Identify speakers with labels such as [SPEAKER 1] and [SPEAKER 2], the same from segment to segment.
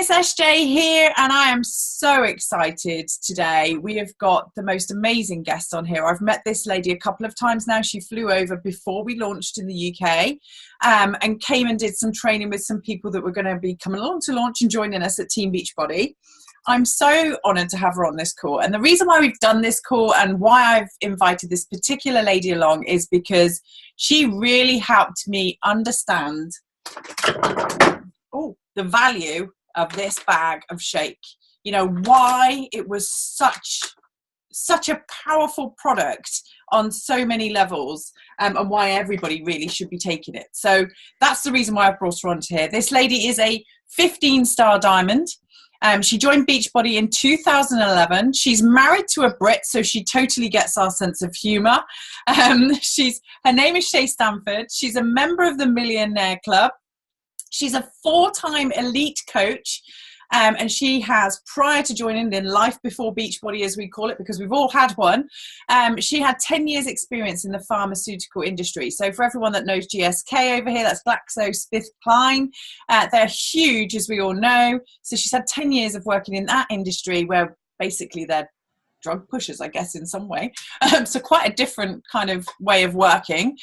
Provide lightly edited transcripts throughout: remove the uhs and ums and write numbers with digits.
[SPEAKER 1] it's SJ here, and I am so excited today. We have got the most amazing guest on here. I've met this lady a couple of times now. She flew over before we launched in the UK and came and did some training with some people that were going to be coming along to launch and joining us at Team Beachbody. I'm so honoured to have her on this call. And the reason why we've done this call and why I've invited this particular lady along is because she really helped me understand the value of this bag of shake. You know, why it was such a powerful product on so many levels, and why everybody really should be taking it. So that's the reason why I brought her on here. This lady is a 15-star diamond. She joined Beachbody in 2011. She's married to a Brit, so she totally gets our sense of humor. Her name is Seay Stanford. She's a member of the Millionaire Club. She's a 4-time elite coach, and she has, prior to joining in Life Before Beachbody, as we call it, because we've all had one, she had 10 years experience in the pharmaceutical industry. So for everyone that knows GSK over here, that's GlaxoSmithKline. They're huge, as we all know. So she's had 10 years of working in that industry, where basically they're drug pushers, I guess, in some way. So quite a different kind of way of working.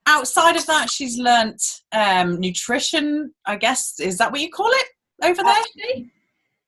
[SPEAKER 1] Outside of that, she's learnt nutrition, I guess. Is that what you call it over there?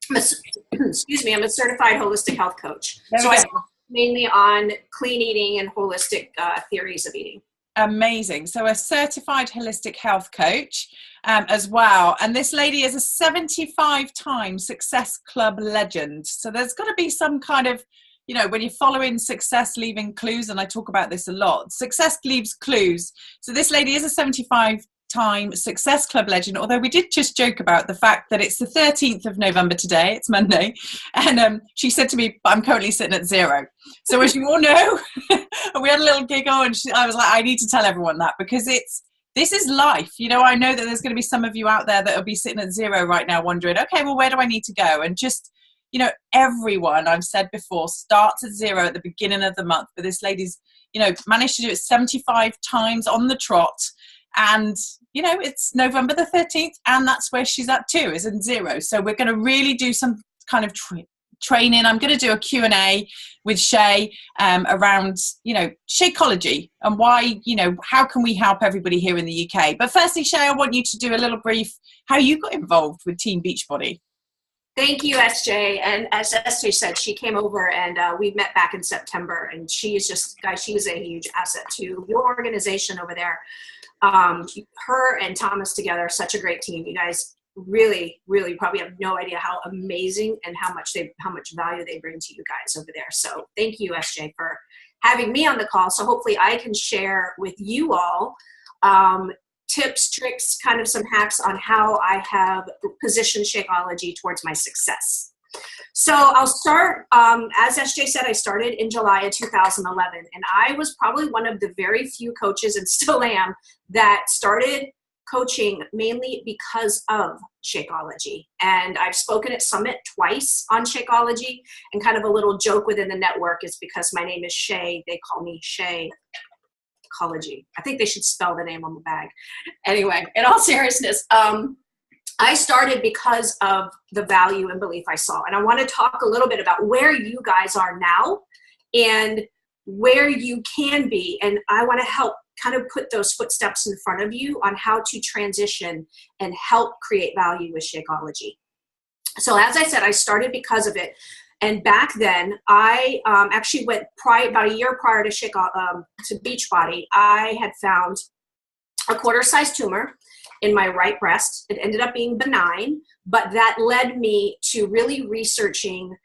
[SPEAKER 2] Excuse me, I'm a certified holistic health coach. So I focus mainly on clean eating and holistic theories of eating.
[SPEAKER 1] Amazing. So a certified holistic health coach as well. And this lady is a 75-time Success Club legend. So there's got to be some kind of, you know, when you're following success, leaving clues, and I talk about this a lot, success leaves clues. So this lady is a 75-time Success Club legend, although we did just joke about the fact that it's the 13th of November today, it's Monday, and she said to me, I'm currently sitting at 0. So as you all know, we had a little giggle, and I was like, I need to tell everyone that, because this is life. You know, I know that there's going to be some of you out there that will be sitting at 0 right now wondering, okay, well, where do I need to go? And just, you know, everyone, I've said before, starts at 0 at the beginning of the month. But this lady's, you know, managed to do it 75 times on the trot. And, you know, it's November the 13th, and that's where she's at too, is in 0. So we're going to really do some kind of training. I'm going to do a Q&A with Seay around, you know, Shakeology and why, you know, how can we help everybody here in the UK. But firstly, Seay, I want you to do a little brief how you got involved with Team Beachbody.
[SPEAKER 2] Thank you, SJ. And as SJ said, she came over and we met back in September, and she is just, guys, she is a huge asset to your organization over there. Her and Thomas together, such a great team. You guys really, really probably have no idea how amazing and how much value they bring to you guys over there. So thank you, SJ, for having me on the call. So hopefully I can share with you all tips, tricks, kind of some hacks on how I have positioned Shakeology towards my success. So I'll start, as SJ said, I started in July of 2011, and I was probably one of the very few coaches, and still am, that started coaching mainly because of Shakeology. And I've spoken at Summit twice on Shakeology, and kind of a little joke within the network is because my name is Seay, they call me Shakeology. I think they should spell the name on the bag. Anyway, in all seriousness, I started because of the value and belief I saw. And I want to talk a little bit about where you guys are now and where you can be. And I want to help kind of put those footsteps in front of you on how to transition and help create value with Shakeology. So as I said, I started because of it. And back then, I actually went about a year prior to Beachbody. I had found a quarter-sized tumor in my right breast. It ended up being benign, but that led me to really researching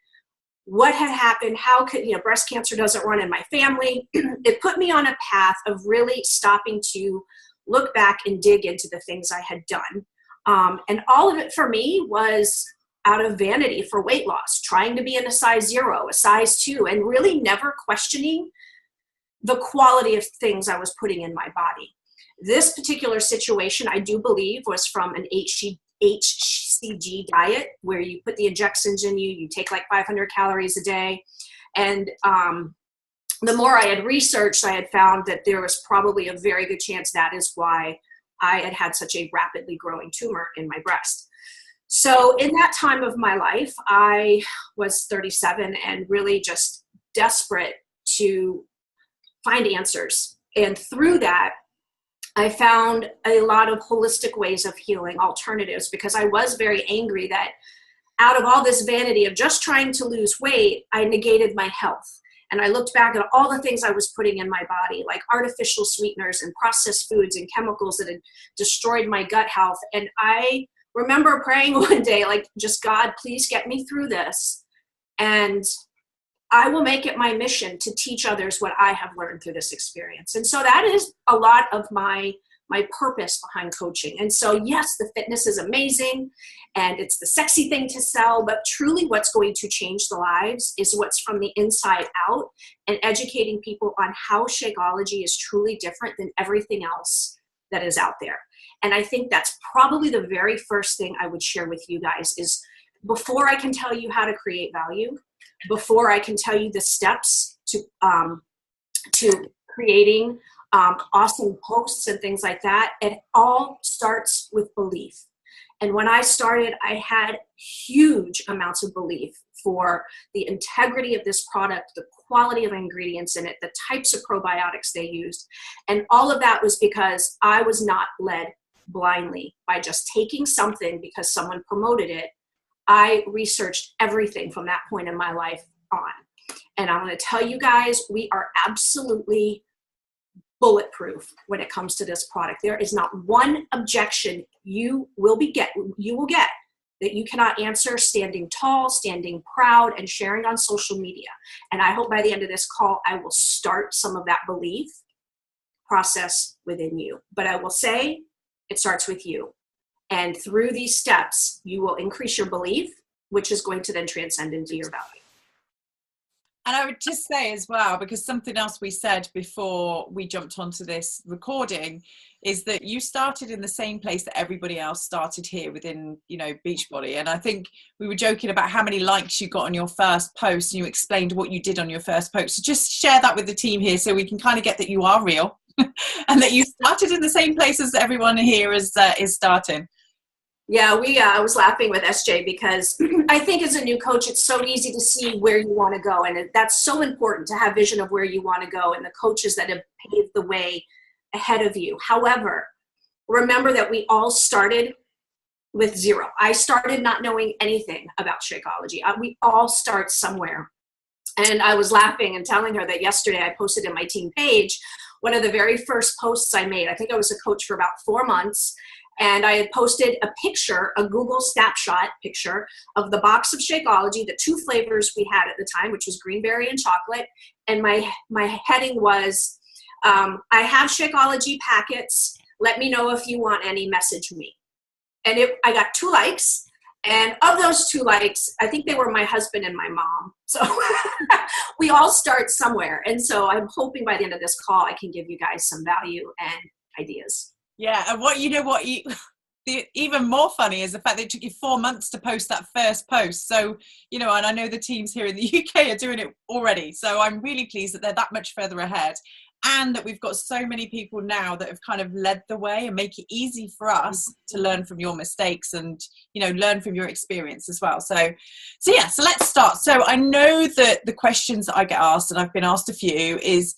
[SPEAKER 2] what had happened, how could, you know, breast cancer doesn't run in my family. It put me on a path of really stopping to look back and dig into the things I had done. And all of it for me was out of vanity for weight loss, trying to be in a size 0, a size 2, and really never questioning the quality of things I was putting in my body. This particular situation, I do believe, was from an HCG diet, where you put the injections in you, you take like 500 calories a day. And the more I had researched, I had found that there was probably a very good chance that is why I had had such a rapidly growing tumor in my breast. So in that time of my life, I was 37 and really just desperate to find answers. And through that, I found a lot of holistic ways of healing, alternatives, because I was very angry that out of all this vanity of just trying to lose weight, I negated my health. And I looked back at all the things I was putting in my body, like artificial sweeteners and processed foods and chemicals that had destroyed my gut health. And I remember praying one day, like, just God, please get me through this. And I will make it my mission to teach others what I have learned through this experience. And so that is a lot of my purpose behind coaching. And so, yes, the fitness is amazing and it's the sexy thing to sell, but truly what's going to change the lives is what's from the inside out, and educating people on how Shakeology is truly different than everything else that is out there. And I think that's probably the very first thing I would share with you guys is, before I can tell you how to create value, before I can tell you the steps to creating awesome posts and things like that, it all starts with belief. And when I started, I had huge amounts of belief for the integrity of this product, the quality of ingredients in it, the types of probiotics they used. And all of that was because I was not led blindly by just taking something because someone promoted it. I researched everything from that point in my life on. And I'm going to tell you guys, we are absolutely bulletproof when it comes to this product. There is not one objection you will get that you cannot answer standing tall, standing proud, and sharing on social media. And I hope by the end of this call, I will start some of that belief process within you. But I will say it starts with you. And through these steps, you will increase your belief, which is going to then transcend into your value.
[SPEAKER 1] And I would just say as well, because something else we said before we jumped onto this recording is that you started in the same place that everybody else started here within, Beachbody. And I think we were joking about how many likes you got on your first post, and you explained what you did on your first post. So just share that with the team here so we can kind of get that you are real and that you started in the same place as everyone here is starting.
[SPEAKER 2] Yeah, I was laughing with SJ because I think as a new coach, it's so easy to see where you want to go. And that's so important to have vision of where you want to go and the coaches that have paved the way ahead of you. However, remember that we all started with zero. I started not knowing anything about Shakeology. We all start somewhere. And I was laughing and telling her that yesterday I posted in my team page one of the very first posts I made. I think I was a coach for about 4 months. And I had posted a picture, a Google snapshot picture of the box of Shakeology, the 2 flavors we had at the time, which was greenberry and chocolate. And my heading was, I have Shakeology packets. Let me know if you want any, message me. And I got 2 likes. And of those 2 likes, I think they were my husband and my mom. So we all start somewhere. And so I'm hoping by the end of this call, I can give you guys some value and ideas.
[SPEAKER 1] Yeah, and even more funny is the fact that it took you 4 months to post that first post. So, and I know the teams here in the UK are doing it already. So I'm really pleased that they're that much further ahead, and that we've got so many people now that have kind of led the way and make it easy for us to learn from your mistakes and, learn from your experience as well. So let's start. So I know that the questions that I get asked, and I've been asked a few, is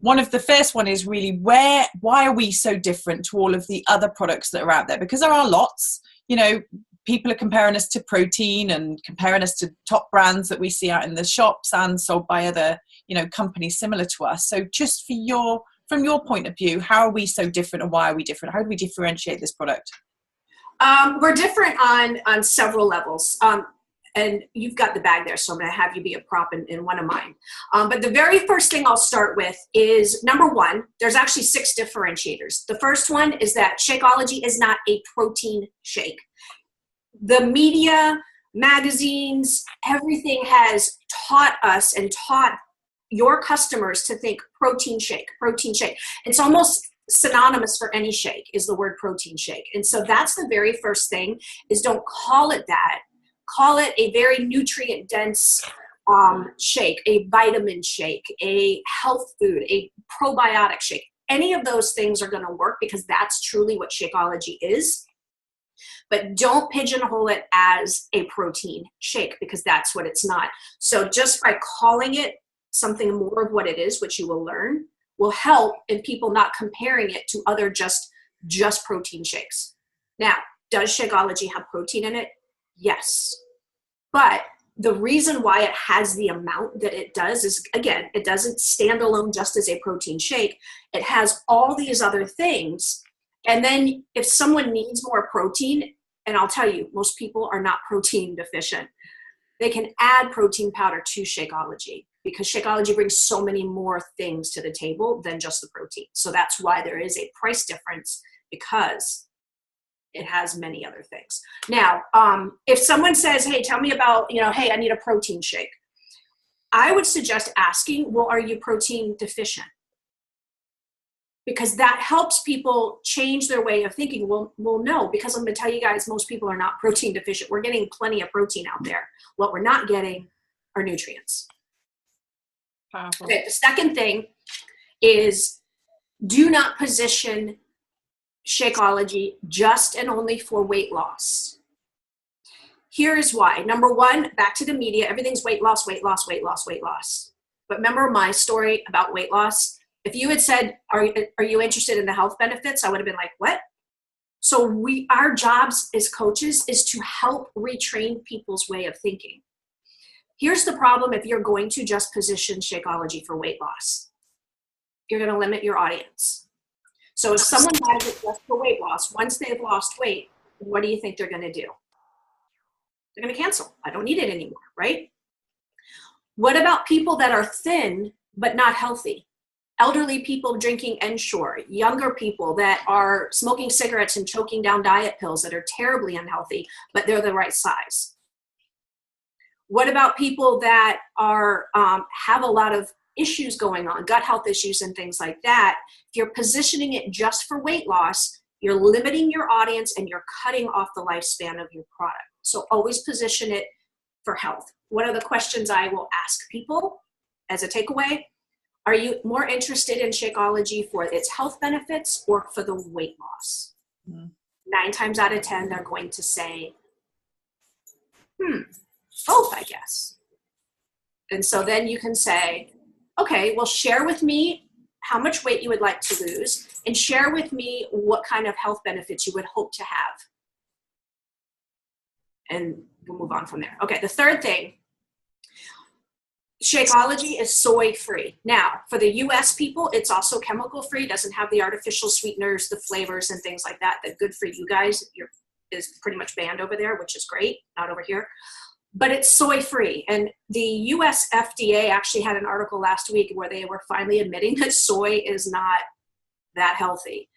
[SPEAKER 1] the first one is really why are we so different to all of the other products that are out there? Because there are lots, people are comparing us to protein and comparing us to top brands that we see out in the shops and sold by other, companies similar to us. So just from your point of view, how are we so different, and why are we different? How do we differentiate this product?
[SPEAKER 2] We're different on several levels. And you've got the bag there, so I'm going to have you be a prop in one of mine. But the very first thing I'll start with is, number one, there's actually 6 differentiators. The first one is that Shakeology is not a protein shake. The media, magazines, everything has taught us and taught your customers to think protein shake, protein shake. It's almost synonymous for any shake is the word protein shake. And so that's the very first thing, is don't call it that. Call it a very nutrient-dense shake, a vitamin shake, a health food, a probiotic shake. Any of those things are going to work because that's truly what Shakeology is. but don't pigeonhole it as a protein shake, because that's what it's not. So just by calling it something more of what it is, which you will learn, will help in people not comparing it to other just protein shakes. Now, does Shakeology have protein in it? Yes. But the reason why it has the amount that it does is, again, it doesn't stand alone just as a protein shake. It has all these other things. And then if someone needs more protein, and I'll tell you, most people are not protein deficient, they can add protein powder to Shakeology, because Shakeology brings so many more things to the table than just the protein. So that's why there is a price difference, because it has many other things. Now, if someone says, hey, tell me about, hey, I need a protein shake, I would suggest asking, well, are you protein deficient? Because that helps people change their way of thinking. Well, no, because I'm going to tell you guys, most people are not protein deficient. We're getting plenty of protein out there. What we're not getting are nutrients.
[SPEAKER 1] Powerful.
[SPEAKER 2] Okay, the second thing is, do not position Shakeology just and only for weight loss. Here's why. Number one, back to the media, everything's weight loss, weight loss, weight loss, weight loss. But remember my story about weight loss? If you had said, are you interested in the health benefits? I would have been like, what? So our jobs as coaches is to help retrain people's way of thinking. Here's the problem if you're going to just position Shakeology for weight loss. You're going to limit your audience. So if someone buys it just for weight loss, once they've lost weight, what do you think they're going to do? They're going to cancel. I don't need it anymore, right? What about people that are thin but not healthy? Elderly people drinking Ensure, younger people that are smoking cigarettes and choking down diet pills that are terribly unhealthy, but they're the right size. What about people that are have a lot of issues going on, gut health issues and things like that? If you're positioning it just for weight loss, you're limiting your audience and you're cutting off the lifespan of your product. So always position it for health. One of the questions I will ask people as a takeaway: are you more interested in Shakeology for its health benefits or for the weight loss? 9 times out of 10, they're going to say, both, I guess. And so then you can say, okay, well, share with me how much weight you would like to lose, and share with me what kind of health benefits you would hope to have. And we'll move on from there. Okay, the third thing, Shakeology is soy-free. Now, for the US people, it's also chemical-free, doesn't have the artificial sweeteners, the flavors, and things like that. That's good for you guys. Is pretty much banned over there, which is great, not over here. But it's soy-free. And the US FDA actually had an article last week where they were finally admitting that soy is not that healthy.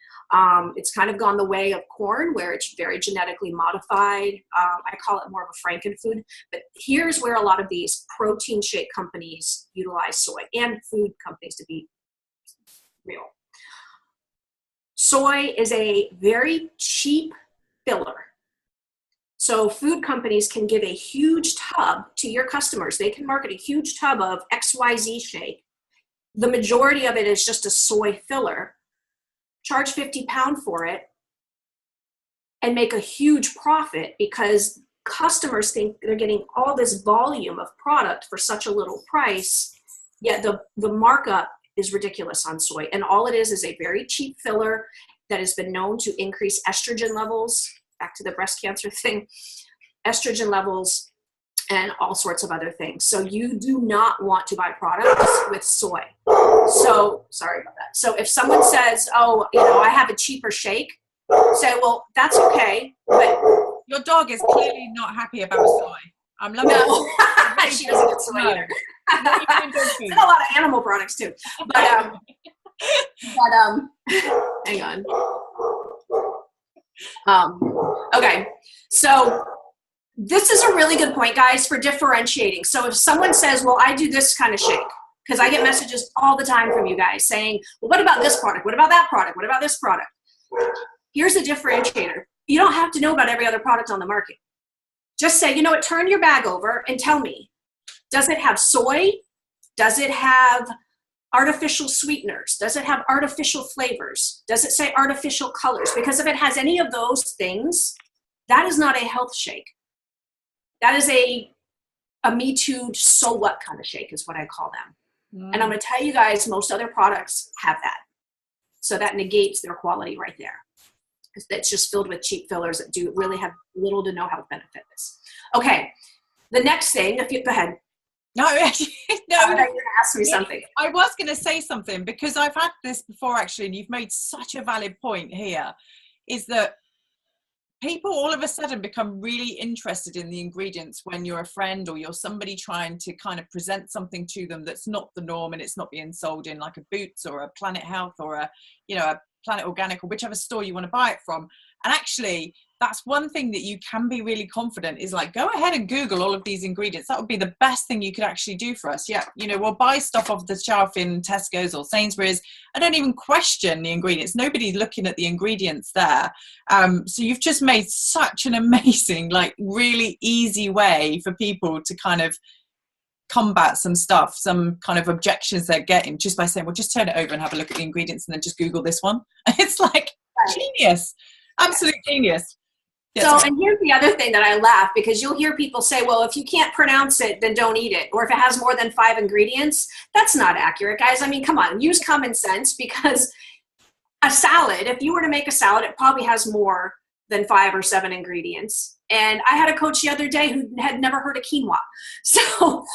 [SPEAKER 2] It's kind of gone the way of corn, where it's very genetically modified. I call it more of a frankenfood. But here's where a lot of these protein shake companies utilize soy, and food companies, to be real. Soy is a very cheap filler. So food companies can give a huge tub to your customers. They can market a huge tub of XYZ shake. The majority of it is just a soy filler. Charge £50 for it and make a huge profit, because customers think they're getting all this volume of product for such a little price, yet the markup is ridiculous on soy. And all it is a very cheap filler that has been known to increase estrogen levels, back to the breast cancer thing, estrogen levels, and all sorts of other things. So you do not want to buy products with soy. So, sorry about that. So if someone says, oh, I have a cheaper shake, say, well, that's okay, but
[SPEAKER 1] your dog is clearly not happy about soy. I'm loving it.
[SPEAKER 2] She doesn't get soy either. And a lot of animal products too. But hang on. Okay, so this is a really good point, guys, for differentiating. So if someone says, well, I do this kind of shake, because I get messages all the time from you guys saying, well, what about this product? What about that product? What about this product? Here's a differentiator. You don't have to know about every other product on the market. Just say, turn your bag over and tell me, does it have soy? Does it have artificial sweeteners? Does it have artificial flavors? Does it say artificial colors? Because if it has any of those things, That is not a health shake. That is a Me Too, so what kind of shake is what I call them. And I'm going to tell you guys, most other products have that. So that negates their quality right there. It's just filled with cheap fillers that do really have little to no health benefits. Okay, the next thing, go ahead.
[SPEAKER 1] No, no.
[SPEAKER 2] You're going to ask me something.
[SPEAKER 1] I was going to say something because I've had this before actually, and you've made such a valid point here, is that people all of a sudden become really interested in the ingredients when you're a friend or you're somebody trying to kind of present something to them that's not the norm and it's not being sold in like a Boots or a Planet Health or a Planet Organic or whichever store you want to buy it from. And actually, that's one thing that you can be really confident is like, go ahead and Google all of these ingredients. That would be the best thing you could actually do for us. Yeah, we'll buy stuff off the shelf in Tesco's or Sainsbury's. I don't even question the ingredients. Nobody's looking at the ingredients there. So you've just made such an amazing, like really easy way for people to kind of combat some stuff, some kind of objections they're getting just by saying, well, just turn it over and have a look at the ingredients and then just Google this one. It's like genius, absolute genius.
[SPEAKER 2] So, and here's the other thing that I laugh, because you'll hear people say, well, if you can't pronounce it, then don't eat it. Or if it has more than 5 ingredients, that's not accurate, guys. I mean, come on, use common sense, because a salad, if you were to make a salad, it probably has more than 5 or 7 ingredients. And I had a coach the other day who had never heard of quinoa. So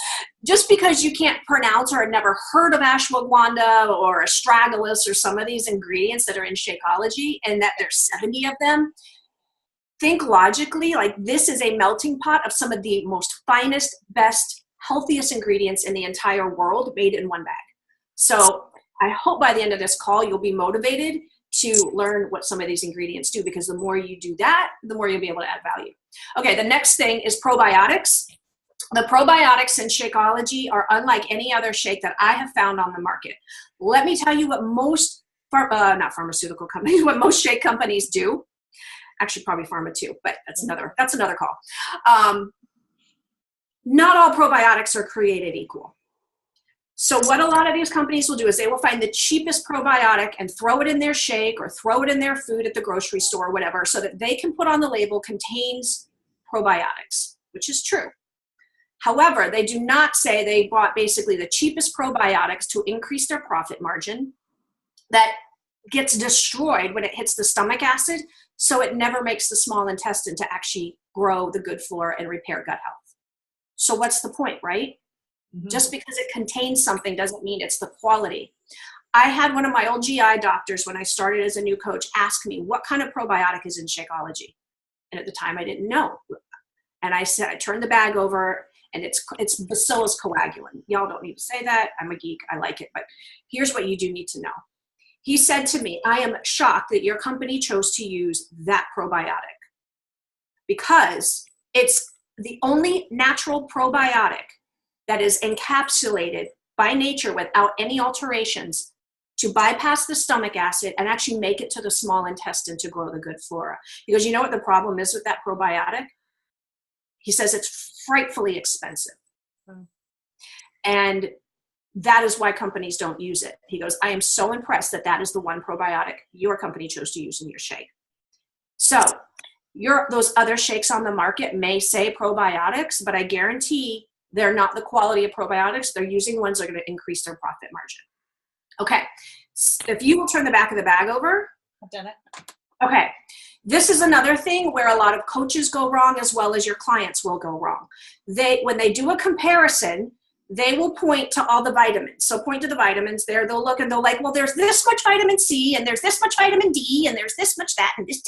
[SPEAKER 2] just because you can't pronounce or had never heard of ashwagandha or astragalus or some of these ingredients that are in Shakeology, and that there's 70 of them, think logically, like this is a melting pot of some of the most finest, best, healthiest ingredients in the entire world made in one bag. So I hope by the end of this call, you'll be motivated to learn what some of these ingredients do, because the more you do that, the more you'll be able to add value. Okay, the next thing is probiotics. The probiotics in Shakeology are unlike any other shake that I have found on the market. Let me tell you what most, not pharmaceutical companies, what most shake companies do. Actually, probably pharma too, but that's another call. Not all probiotics are created equal. So what a lot of these companies will do is they will find the cheapest probiotic and throw it in their shake or throw it in their food at the grocery store or whatever, so that they can put on the label contains probiotics, which is true. However, they do not say they bought basically the cheapest probiotics to increase their profit margin that gets destroyed when it hits the stomach acid, so it never makes the small intestine to actually grow the good flora and repair gut health. So what's the point, right? Mm-hmm. Just because it contains something doesn't mean it's the quality. I had one of my old GI doctors when I started as a new coach ask me, what kind of probiotic is in Shakeology? And at the time I didn't know. And I said, I turned the bag over and it's Bacillus coagulans. Y'all don't need to say that. I'm a geek. I like it. But here's what you do need to know. He said to me, I am shocked that your company chose to use that probiotic, because it's the only natural probiotic that is encapsulated by nature without any alterations to bypass the stomach acid and actually make it to the small intestine to grow the good flora. He goes, you know what the problem is with that probiotic? He says it's frightfully expensive. And that is why companies don't use it. He goes, I am so impressed that that is the one probiotic your company chose to use in your shake. So those other shakes on the market may say probiotics, but I guarantee they're not the quality of probiotics. They're using ones that are going to increase their profit margin. Okay, if you will turn the back of the bag over.
[SPEAKER 1] I've done it.
[SPEAKER 2] Okay, this is another thing where a lot of coaches go wrong, as well as your clients will go wrong. When they do a comparison, they will point to all the vitamins. So point to the vitamins there. They'll look and they'll like, well, there's this much vitamin C and there's this much vitamin D and there's this much that and this.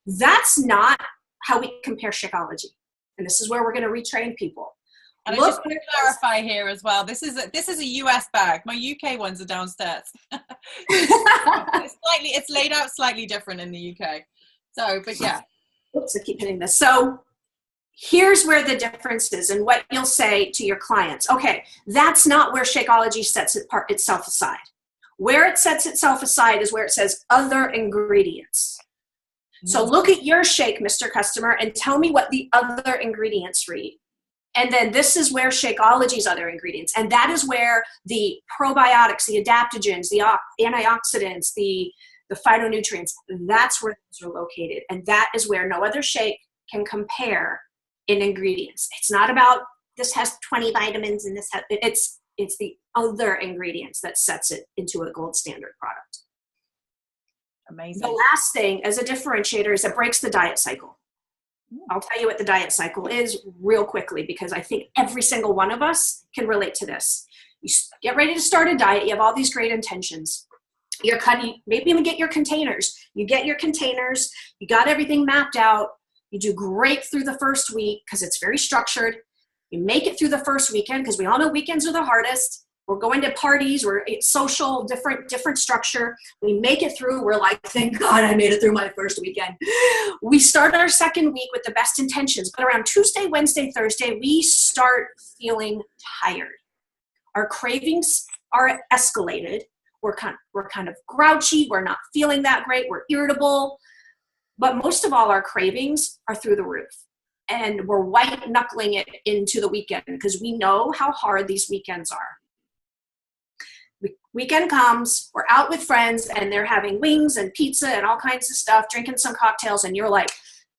[SPEAKER 2] That's not how we compare Shakeology. And this is where we're going to retrain people.
[SPEAKER 1] And I just want to clarify here as well. This is a US bag. My UK ones are downstairs. It's laid out slightly different in the UK. So, but yeah.
[SPEAKER 2] Oops, I keep hitting this. So here's where the difference is and what you'll say to your clients. Okay, that's not where Shakeology sets itself aside. Where it sets itself aside is where it says other ingredients. Mm-hmm. So look at your shake, Mr. Customer, and tell me what the other ingredients read. And then this is where Shakeology's other ingredients. And that is where the probiotics, the adaptogens, the antioxidants, the the phytonutrients, that's where those are located. And that is where no other shake can compare in ingredients. It's not about this has 20 vitamins and this has, it's the other ingredients that sets it into a gold standard product.
[SPEAKER 1] Amazing.
[SPEAKER 2] The last thing as a differentiator is it breaks the diet cycle. I'll tell you what the diet cycle is real quickly, because I think every single one of us can relate to this. You get ready to start a diet. You have all these great intentions. You're cutting, maybe even get your containers. You get your containers. You got everything mapped out. You do great through the first week because it's very structured. You make it through the first weekend because we all know weekends are the hardest. We're going to parties, it's social, different structure. We make it through. We're like, thank God I made it through my first weekend. We start our second week with the best intentions, but around Tuesday, Wednesday, Thursday, we start feeling tired. Our cravings are escalated. We're kind of grouchy. We're not feeling that great. We're irritable. But most of all, our cravings are through the roof. And we're white knuckling it into the weekend because we know how hard these weekends are. Weekend comes, we're out with friends, and they're having wings and pizza and all kinds of stuff, drinking some cocktails, and you're like,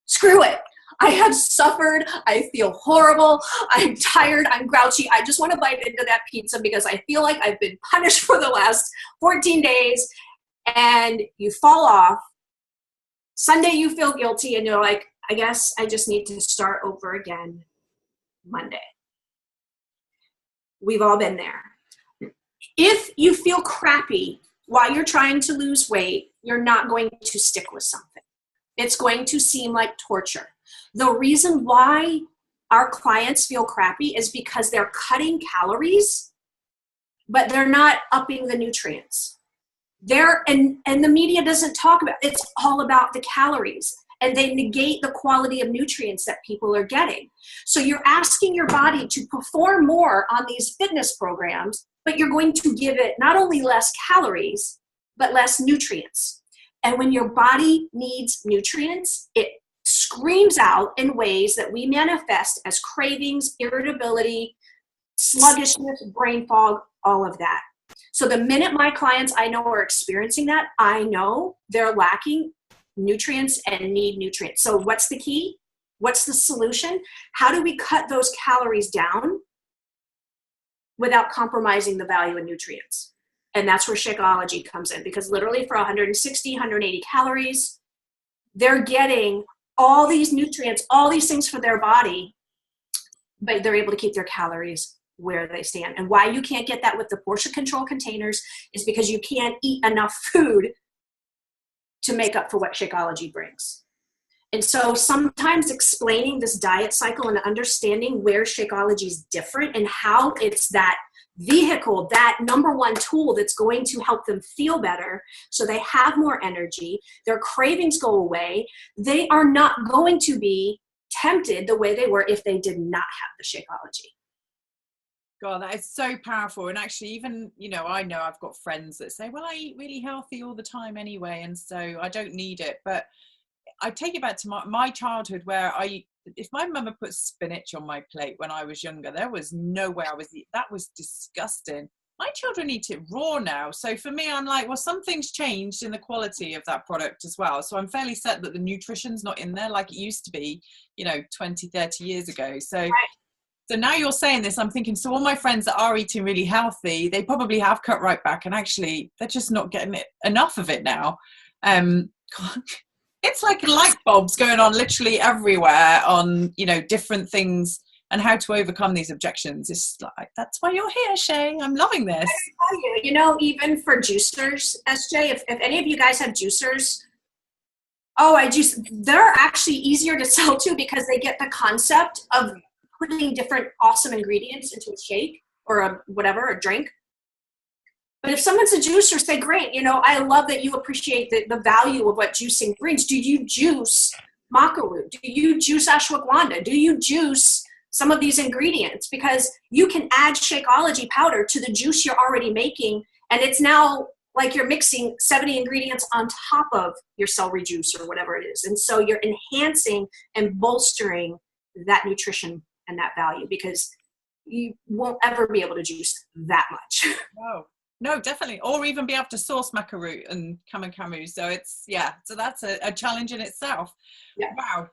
[SPEAKER 2] screw it. I have suffered. I feel horrible. I'm tired. I'm grouchy. I just want to bite into that pizza because I feel like I've been punished for the last 14 days. And you fall off. Sunday, you feel guilty, and you're like, I guess I just need to start over again Monday. We've all been there. If you feel crappy while you're trying to lose weight, you're not going to stick with something. It's going to seem like torture. The reason why our clients feel crappy is because they're cutting calories, but they're not upping the nutrients. And the media doesn't talk about it. It's all about the calories, and they negate the quality of nutrients that people are getting. So you're asking your body to perform more on these fitness programs, but you're going to give it not only less calories, but less nutrients. And when your body needs nutrients, it screams out in ways that we manifest as cravings, irritability, sluggishness, brain fog, all of that. So the minute my clients I know are experiencing that, I know they're lacking nutrients and need nutrients. So what's the key? What's the solution? How do we cut those calories down without compromising the value of nutrients? And that's where Shakeology comes in, because literally for 160, 180 calories, they're getting all these nutrients, all these things for their body, but they're able to keep their calories where they stand. And why you can't get that with the portion control containers is because you can't eat enough food to make up for what Shakeology brings. And so sometimes explaining this diet cycle and understanding where Shakeology is different and how it's that vehicle, that number one tool that's going to help them feel better so they have more energy, their cravings go away, they are not going to be tempted the way they were if they did not have the Shakeology.
[SPEAKER 1] God, that is so powerful. And actually, even, I know I've got friends that say, well, I eat really healthy all the time anyway, and so I don't need it. But I take it back to my childhood, where if my mum had put spinach on my plate when I was younger, there was no way I was eating. That was disgusting. My children eat it raw now. So for me, I'm like, well, something's changed in the quality of that product as well. So I'm fairly certain that the nutrition's not in there like it used to be, 20, 30 years ago. So, right. So now you're saying this, I'm thinking, so all my friends that are eating really healthy, they probably have cut right back, and actually they're just not getting enough of it now. It's like light bulbs going on literally everywhere on, different things and how to overcome these objections. It's like, that's why you're here, Shay. I'm loving this.
[SPEAKER 2] Even for juicers, SJ, if any of you guys have juicers, they're actually easier to sell to because they get the concept of putting different awesome ingredients into a shake or a drink. But if someone's a juicer, say, great, I love that you appreciate the value of what juicing brings. Do you juice maca root? Do you juice ashwagandha? Do you juice some of these ingredients? Because you can add Shakeology powder to the juice you're already making, and it's now like you're mixing 70 ingredients on top of your celery juice or whatever it is. And so you're enhancing and bolstering that nutrition and that value, because you won't ever be able to juice that much.
[SPEAKER 1] Whoa. No, definitely. Or even be able to source maca root and camu. So it's, yeah, so that's a challenge in itself.
[SPEAKER 2] Yeah.
[SPEAKER 1] Wow.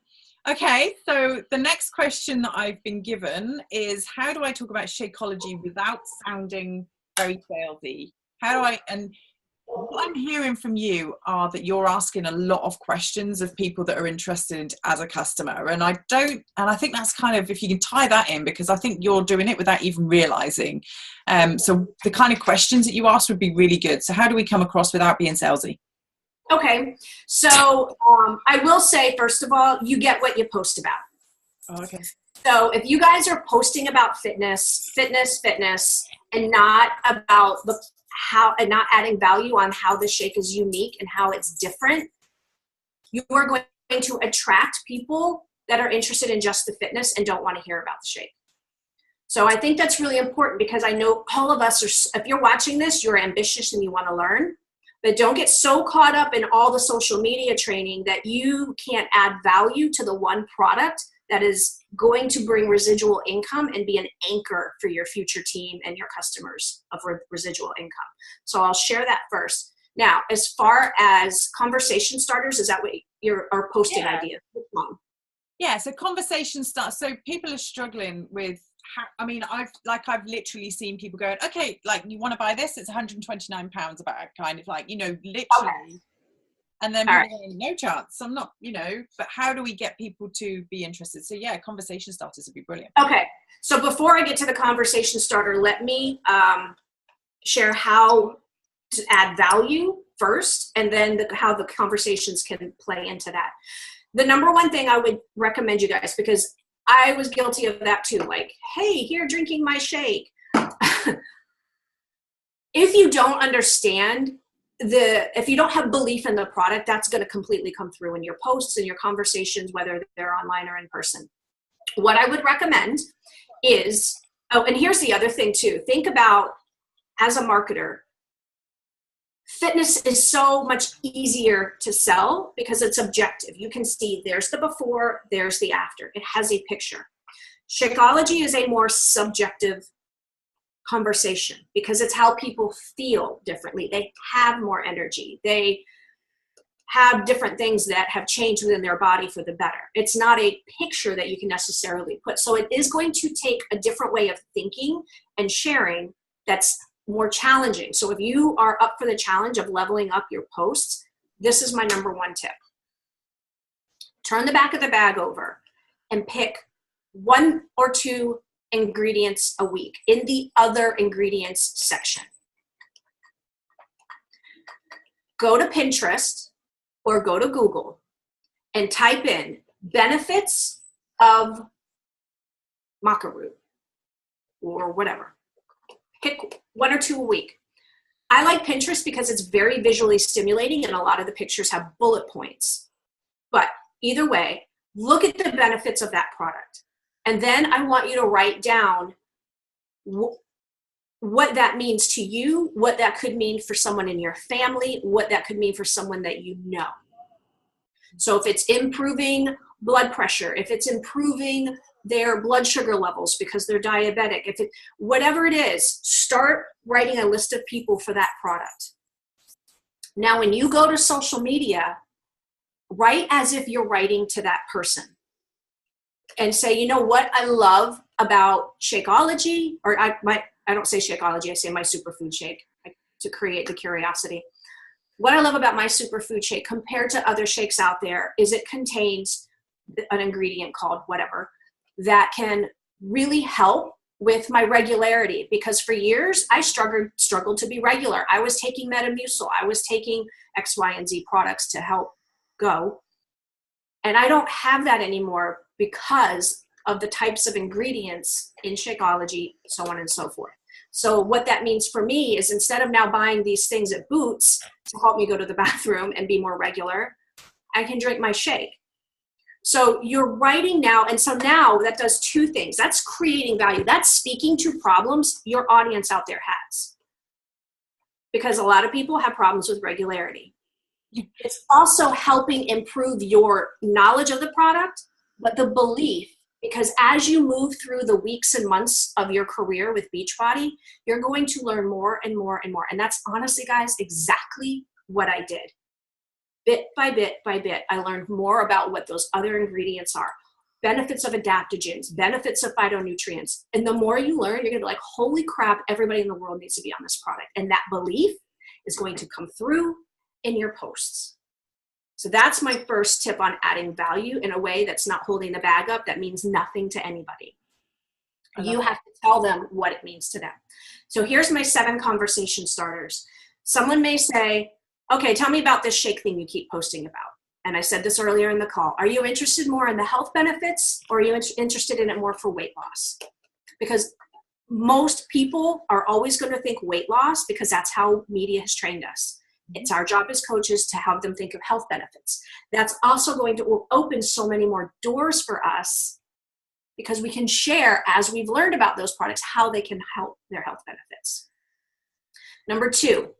[SPEAKER 1] Okay, so the next question that I've been given is, how do I talk about Shakeology without sounding very salesy? How do I, and what I'm hearing from you are that you're asking a lot of questions of people that are interested as a customer. And I think that's kind of, if you can tie that in, because I think you're doing it without even realizing. So the kind of questions that you ask would be really good. So how do we come across without being salesy?
[SPEAKER 2] Okay, so I will say, first of all, you get what you post about.
[SPEAKER 1] Oh, okay.
[SPEAKER 2] So if you guys are posting about fitness, and not about and not adding value on how the shake is unique and how it's different, you are going to attract people that are interested in just the fitness and don't want to hear about the shake. So I think that's really important, because I know all of us are, if you're watching this, you're ambitious and you want to learn. But don't get so caught up in all the social media training that you can't add value to the one product that is going to bring residual income and be an anchor for your future team and your customers of residual income. So I'll share that first. Now, as far as conversation starters, is that what are posting ideas?
[SPEAKER 1] Yeah, so conversation starts. So people are struggling with I've literally seen people going, okay, like, you want to buy this? It's £129 a bag, kind of like, literally. Okay. And then people going, no chance. I'm not, but how do we get people to be interested? So yeah, conversation starters would be brilliant.
[SPEAKER 2] Okay. So before I get to the conversation starter, let me share how to add value first, and then how the conversations can play into that. The number one thing I would recommend you guys, because I was guilty of that too. Like, hey, here, drinking my shake. If you don't understand if you don't have belief in the product, that's going to completely come through in your posts and your conversations, whether they're online or in person. What I would recommend is, and here's the other thing too. Think about, as a marketer, fitness is so much easier to sell because it's objective. You can see there's the before, there's the after. It has a picture. Shakeology is a more subjective conversation because it's how people feel differently. They have more energy. They have different things that have changed within their body for the better. It's not a picture that you can necessarily put. So it is going to take a different way of thinking and sharing that's more challenging. So if you are up for the challenge of leveling up your posts, this is my number one tip. Turn the back of the bag over and pick 1 or 2 ingredients a week in the other ingredients section. Go to Pinterest or go to Google and type in benefits of maca root or whatever. Pick 1 or 2 a week. I like Pinterest because it's very visually stimulating and a lot of the pictures have bullet points. But either way, look at the benefits of that product. And then I want you to write down what that means to you, what that could mean for someone in your family, what that could mean for someone that you know. So if it's improving blood pressure, if it's improving their blood sugar levels because they're diabetic, whatever it is, start writing a list of people for that product. Now, when you go to social media, write as if you're writing to that person and say, you know what I love about Shakeology, or I don't say Shakeology, I say my Superfood shake to create the curiosity. What I love about my Superfood shake compared to other shakes out there is it contains an ingredient called whatever that can really help with my regularity, because for years I struggled to be regular. I was taking Metamucil, I was taking X, Y, and Z products to help go. And I don't have that anymore because of the types of ingredients in Shakeology, so on and so forth. So what that means for me is instead of now buying these things at Boots to help me go to the bathroom and be more regular, I can drink my shake. So you're writing now, and so now that does 2 things. That's creating value. That's speaking to problems your audience out there has. Because a lot of people have problems with regularity. It's also helping improve your knowledge of the product, but the belief Because as you move through the weeks and months of your career with Beachbody, you're going to learn more and more and more. And that's honestly, guys, exactly what I did. Bit by bit by bit, I learned more about what those other ingredients are. Benefits of adaptogens, benefits of phytonutrients. And the more you learn, you're gonna be like, holy crap, everybody in the world needs to be on this product. And that belief is going to come through in your posts. So that's my first tip on adding value in a way that's not holding the bag up, that means nothing to anybody. You have to tell them what it means to them. So here's my 7 conversation starters. Someone may say, okay, tell me about this shake thing you keep posting about. And I said this earlier in the call. Are you interested more in the health benefits, or are you interested in it more for weight loss? Because most people are always going to think weight loss because that's how media has trained us. It's our job as coaches to have them think of health benefits. That's also going to open so many more doors for us because we can share, as we've learned about those products, how they can help their health benefits. Number 2,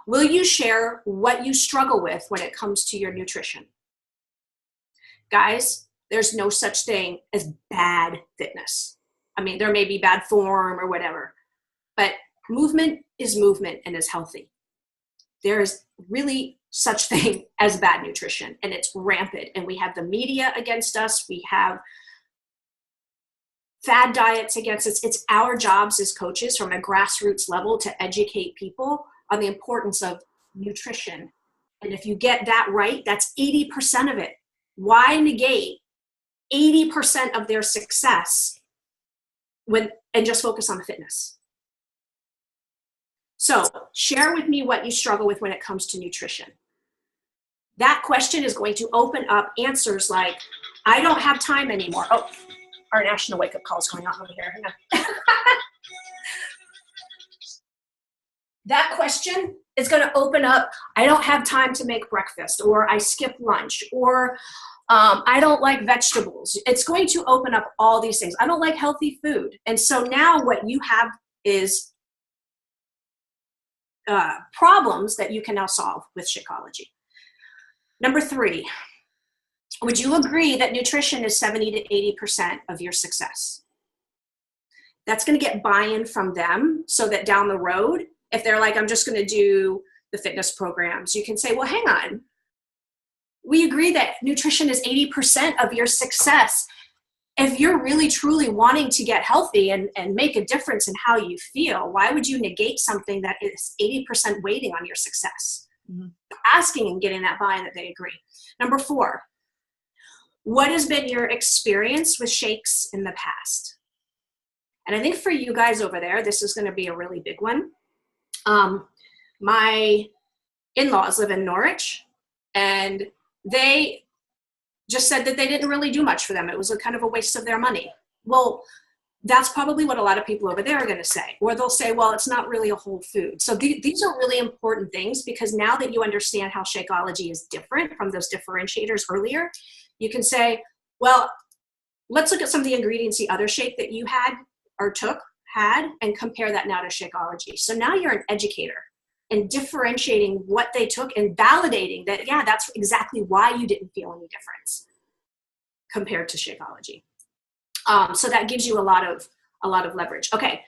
[SPEAKER 2] will you share what you struggle with when it comes to your nutrition? Guys, there's no such thing as bad fitness. I mean, there may be bad form or whatever, but movement is movement and is healthy. There is really such thing as bad nutrition, and it's rampant. And we have the media against us. We have fad diets against us. It's our jobs as coaches from a grassroots level to educate people on the importance of nutrition. And if you get that right, that's 80% of it. Why negate 80% of their success and just focus on the fitness? So share with me what you struggle with when it comes to nutrition. That question is going to open up answers like, I don't have time anymore. Oh, our national wake-up call is going on over here. Hang on. That question is going to open up, I don't have time to make breakfast, or I skip lunch, or I don't like vegetables. It's going to open up all these things. I don't like healthy food. And so now what you have is problems that you can now solve with Shakeology. Number 3, would you agree that nutrition is 70 to 80% of your success? That's going to get buy-in from them so that down the road, if they're like, I'm just going to do the fitness programs, you can say, well, hang on. We agree that nutrition is 80% of your success. If you're really truly wanting to get healthy and make a difference in how you feel, why would you negate something that is 80% weighting on your success? Mm-hmm. Asking and getting that buy-in that they agree. Number 4, what has been your experience with shakes in the past? And I think for you guys over there, this is going to be a really big one. My in-laws live in Norwich, and they just said that they didn't really do much for them. It was a kind of a waste of their money. Well, that's probably what a lot of people over there are going to say. Or they'll say, well, it's not really a whole food. So these are really important things, because now that you understand how Shakeology is different from those differentiators earlier, you can say, well, let's look at some of the ingredients the other shake that you had or had and compare that now to Shakeology. So now you're an educator and differentiating what they took and validating that, yeah, that's exactly why you didn't feel any difference compared to Shakeology. So that gives you a lot of leverage. Okay.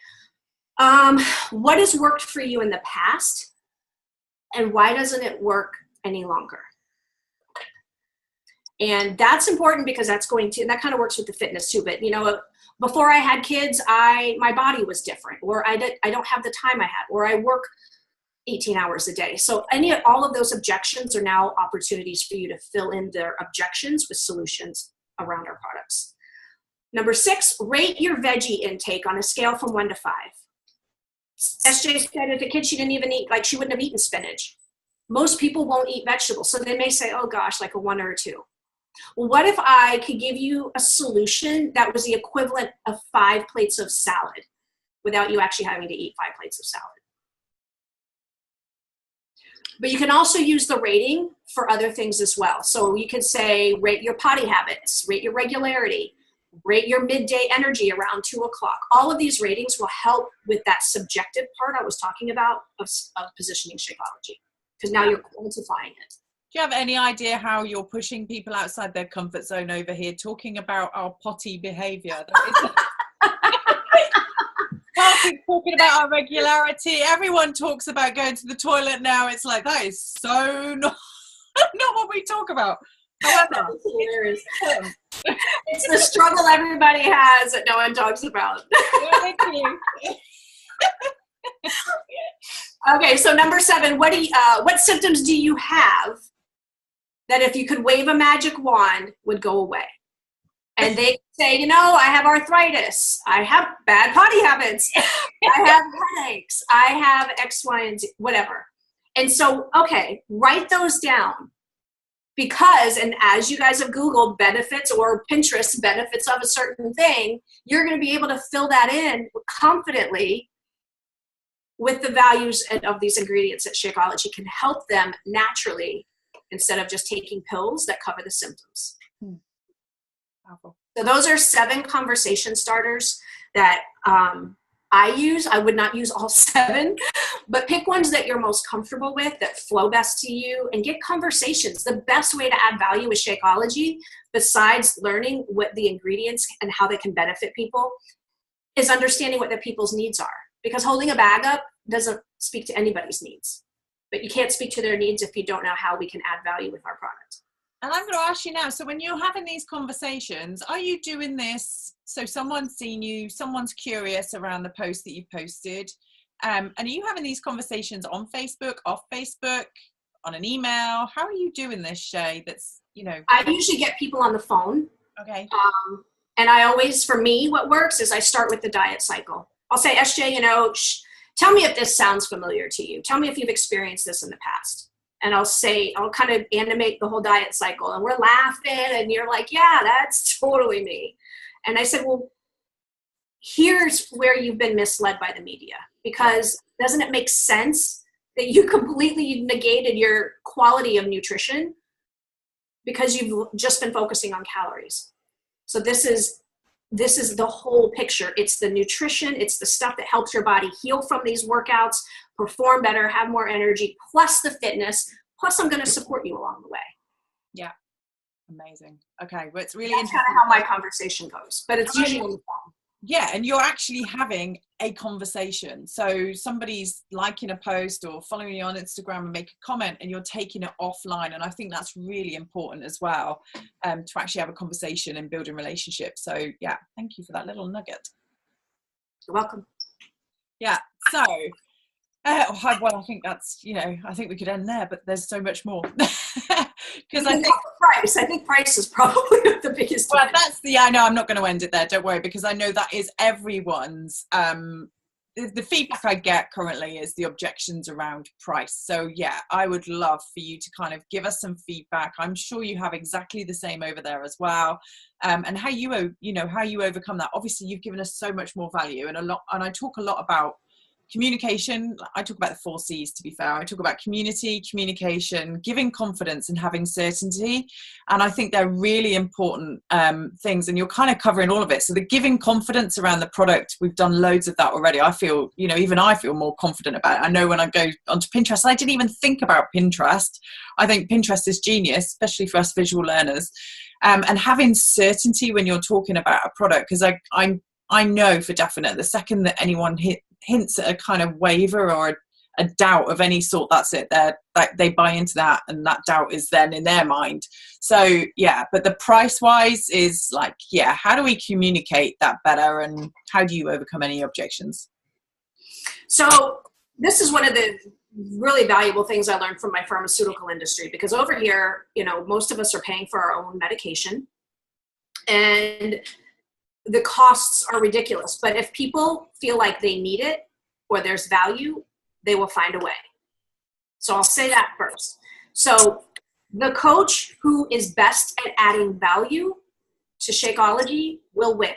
[SPEAKER 2] What has worked for you in the past, and why doesn't it work any longer? And that's important, because that's going to, and that kind of works with the fitness too. But you know, before I had kids, my body was different, or I don't have the time I had, or I work 18 hours a day. So all of those objections are now opportunities for you to fill in their objections with solutions around our products. Number 6, rate your veggie intake on a scale from 1 to 5. SJ said as a kid she didn't even eat, like she wouldn't have eaten spinach. Most people won't eat vegetables, so they may say, oh gosh, like a 1 or a 2. Well, what if I could give you a solution that was the equivalent of 5 plates of salad without you actually having to eat 5 plates of salad? But you can also use the rating for other things as well. So you can say, rate your potty habits, rate your regularity, rate your midday energy around 2 o'clock. All of these ratings will help with that subjective part I was talking about of positioning Shakeology, because now you're quantifying it.
[SPEAKER 1] you have any idea how you're pushing people outside their comfort zone over here, talking about our potty behavior? Talking about our regularity. Everyone talks about going to the toilet now. It's like, that is so not what we talk about. However,
[SPEAKER 2] it's the struggle everybody has that no one talks about.
[SPEAKER 1] Thank you.
[SPEAKER 2] Okay, so number 7, what symptoms do you have that if you could wave a magic wand would go away? And they say, you know, I have arthritis, I have bad potty habits, I have headaches, I have X, Y, and Z, whatever. And so, okay, write those down. Because, and as you guys have Googled benefits or Pinterest benefits of a certain thing, you're going to be able to fill that in confidently with the values of these ingredients that Shakeology can help them naturally instead of just taking pills that cover the symptoms.
[SPEAKER 1] Powerful.
[SPEAKER 2] So those are 7 conversation starters that I use. I would not use all 7, but pick ones that you're most comfortable with, that flow best to you, and get conversations. The best way to add value with Shakeology, besides learning what the ingredients and how they can benefit people, is understanding what the people's needs are. Because holding a bag up doesn't speak to anybody's needs. But you can't speak to their needs if you don't know how we can add value with our product.
[SPEAKER 1] And I'm going to ask you now, so when you're having these conversations, are you doing this, so someone's seen you, someone's curious around the post that you posted, and are you having these conversations on Facebook, off Facebook, on an email? How are you doing this, Shay? That's, you know.
[SPEAKER 2] I usually get people on the phone.
[SPEAKER 1] Okay.
[SPEAKER 2] And I always, for me, what works is I start with the diet cycle. I'll say, SJ, you know, tell me if this sounds familiar to you. Tell me if you've experienced this in the past. And I'll kind of animate the whole diet cycle, and we're laughing and you're like, yeah, that's totally me. And I said, well, here's where you've been misled by the media, because doesn't it make sense that you completely negated your quality of nutrition because you've just been focusing on calories? So this is the whole picture. It's the nutrition, it's the stuff that helps your body heal from these workouts, perform better, have more energy, plus the fitness, plus I'm going to support you along the way.
[SPEAKER 1] Yeah. Amazing. Okay. Well, it's really
[SPEAKER 2] That's
[SPEAKER 1] interesting.
[SPEAKER 2] kind of how my conversation goes, but it's usually on the phone.
[SPEAKER 1] Yeah, and you're actually having a conversation. So somebody's liking a post or following you on Instagram and make a comment, and you're taking it offline. And I think that's really important as well, to actually have a conversation and build a relationship. So yeah, thank you for that little nugget.
[SPEAKER 2] You're welcome.
[SPEAKER 1] Yeah. So, well, I think that's, you know, I think we could end there, but there's so much more. Because I
[SPEAKER 2] think price is probably the biggest.
[SPEAKER 1] Well, I know I'm not going to end it there. Don't worry, because I know that is everyone's. The feedback I get currently is the objections around price. So yeah, I would love for you to kind of give us some feedback. I'm sure you have exactly the same over there as well, and how you overcome that. Obviously, you've given us so much more value, and I talk a lot about communication. I talk about the 4 C's, to be fair. I talk about community, communication, giving confidence, and having certainty. And I think they're really important things, and you're kind of covering all of it. So the giving confidence around the product, we've done loads of that already. I feel, you know, even I feel more confident about it. I know when I go onto Pinterest, I didn't even think about Pinterest. I think Pinterest is genius, especially for us visual learners. And having certainty when you're talking about a product, because I know for definite, the second that anyone hints at a kind of waver or a doubt of any sort, that's it. They buy into that, and that doubt is then in their mind. So yeah, but the price wise is like, yeah, how do we communicate that better, and how do you overcome any objections?
[SPEAKER 2] So this is one of the really valuable things I learned from my pharmaceutical industry, because over here, you know, most of us are paying for our own medication, and the costs are ridiculous. But if people feel like they need it or there's value, they will find a way. So I'll say that first. So the coach who is best at adding value to Shakeology will win.